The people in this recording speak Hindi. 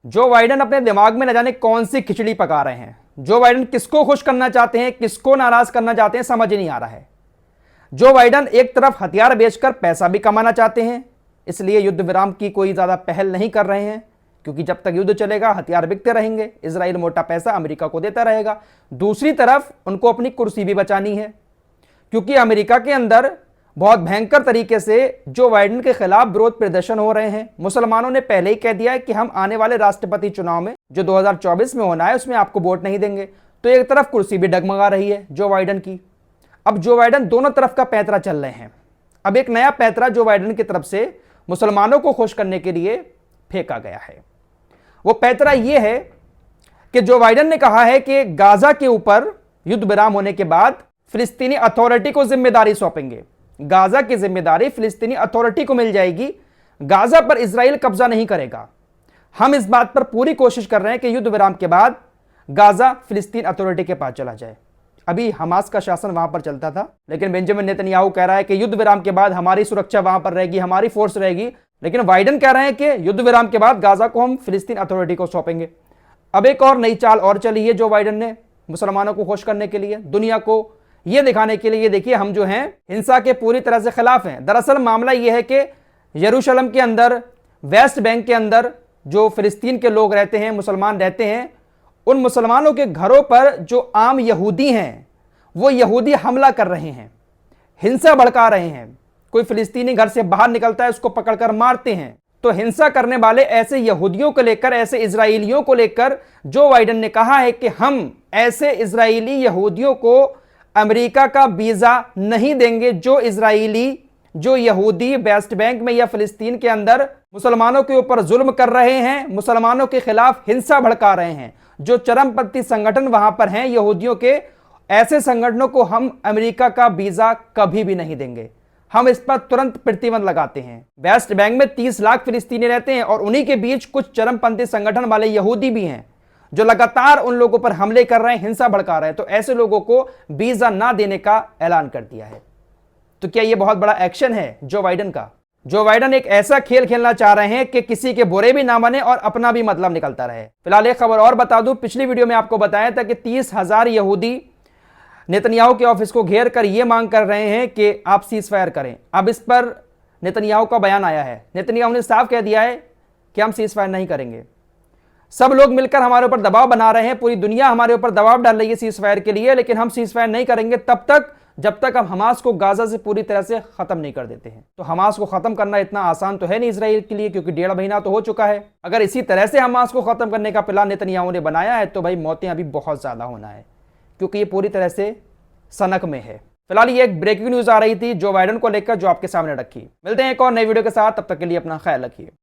जो बाइडेन अपने दिमाग में न जाने कौन सी खिचड़ी पका रहे हैं। जो बाइडेन किसको खुश करना चाहते हैं, किसको नाराज करना चाहते हैं, समझ ही नहीं आ रहा है। जो बाइडेन एक तरफ हथियार बेचकर पैसा भी कमाना चाहते हैं, इसलिए युद्ध विराम की कोई ज्यादा पहल नहीं कर रहे हैं, क्योंकि जब तक युद्ध चलेगा हथियार बिकते रहेंगे, इजराइल मोटा पैसा अमेरिका को देता रहेगा। दूसरी तरफ उनको अपनी कुर्सी भी बचानी है, क्योंकि अमेरिका के अंदर बहुत भयंकर तरीके से जो बाइडेन के खिलाफ विरोध प्रदर्शन हो रहे हैं। मुसलमानों ने पहले ही कह दिया है कि हम आने वाले राष्ट्रपति चुनाव में जो 2024 में होना है उसमें आपको वोट नहीं देंगे। तो एक तरफ कुर्सी भी डगमगा रही है जो बाइडेन की। अब जो बाइडेन दोनों तरफ का पैंतरा चल रहे हैं। अब एक नया पैंतरा जो बाइडेन की तरफ से मुसलमानों को खुश करने के लिए फेंका गया है। वो पैंतरा यह है कि जो बाइडेन ने कहा है कि गाजा के ऊपर युद्ध विराम होने के बाद फिलिस्तीनी अथॉरिटी को जिम्मेदारी सौंपेंगे। गाजा की जिम्मेदारी फिलिस्तीनी अथॉरिटी को मिल जाएगी। गाजा पर इजराइल कब्जा नहीं करेगा। हम इस बात पर पूरी कोशिश कर रहे हैं कि युद्ध विराम के बाद गाजा फिलिस्तीन अथॉरिटी के पास चला जाए। अभी हमास का शासन वहां पर चलता था, लेकिन बेंजामिन नेतन्याहू कह रहा है कि युद्ध विराम के बाद हमारी सुरक्षा वहां पर रहेगी, हमारी फोर्स रहेगी। लेकिन बाइडेन कह रहे हैं कि युद्ध विराम के बाद गाजा को हम फिलिस्तीन अथॉरिटी को सौंपेंगे। अब एक और नई चाल और चली है जो बाइडेन ने मुसलमानों को खुश करने के लिए, दुनिया को यह दिखाने के लिए, ये देखिए हम जो हैं हिंसा के पूरी तरह से खिलाफ हैं। दरअसल मामला यह है कि यरूशलेम के अंदर, वेस्ट बैंक के अंदर जो फिलिस्तीन के लोग रहते हैं, मुसलमान रहते हैं, उन मुसलमानों के घरों पर जो आम यहूदी हैं वो यहूदी हमला कर रहे हैं, हिंसा भड़का रहे हैं। कोई फिलिस्तीनी घर से बाहर निकलता है उसको पकड़कर मारते हैं। तो हिंसा करने वाले ऐसे यहूदियों को लेकर, ऐसे इजराइलियों को लेकर जो बाइडेन ने कहा है कि हम ऐसे इजराइली यहूदियों को अमेरिका का वीजा नहीं देंगे जो यहूदी वेस्ट बैंक में या फिलिस्तीन के अंदर मुसलमानों के ऊपर जुल्म कर रहे हैं, मुसलमानों के खिलाफ हिंसा भड़का रहे हैं, जो चरमपंथी संगठन वहां पर हैं यहूदियों के, ऐसे संगठनों को हम अमेरिका का वीजा कभी भी नहीं देंगे। हम इस पर तुरंत प्रतिबंध लगाते हैं। वेस्ट बैंक में 30 लाख फिलिस्तीनी रहते हैं और उन्हीं के बीच कुछ चरमपंथी संगठन वाले यहूदी भी हैं जो लगातार उन लोगों पर हमले कर रहे हैं, हिंसा भड़का रहे हैं। तो ऐसे लोगों को वीजा ना देने का ऐलान कर दिया है। तो क्या यह बहुत बड़ा एक्शन है जो बाइडेन का? जो बाइडेन एक ऐसा खेल खेलना चाह रहे हैं कि किसी के बुरे भी ना माने और अपना भी मतलब निकलता रहे। फिलहाल एक खबर और बता दूं, पिछली वीडियो में आपको बताया था कि 30,000 यहूदी नेतन्याहू के ऑफिस को घेर कर यह मांग कर रहे हैं कि आप सीज फायर करें। अब इस पर नेतन्याहू का बयान आया है। नेतन्याहू ने साफ कह दिया है कि हम सीज फायर नहीं करेंगे। सब लोग मिलकर हमारे ऊपर दबाव बना रहे हैं, पूरी दुनिया हमारे ऊपर दबाव डाल रही है सीज फायर के लिए, लेकिन हम सीज फायर नहीं करेंगे तब तक जब तक हम हमास को गाजा से पूरी तरह से खत्म नहीं कर देते हैं। तो हमास को खत्म करना इतना आसान तो है नहीं इसराइल के लिए, क्योंकि 1.5 महीना तो हो चुका है। अगर इसी तरह से हमास को खत्म करने का प्लान नेतन्याहू ने बनाया है तो भाई मौतें अभी बहुत ज्यादा होना है, क्योंकि ये पूरी तरह से सनक में है। फिलहाल ये एक ब्रेकिंग न्यूज आ रही थी जो बाइडेन को लेकर, जो आपके सामने रखी। मिलते हैं एक और नई वीडियो के साथ, तब तक के लिए अपना ख्याल रखिए।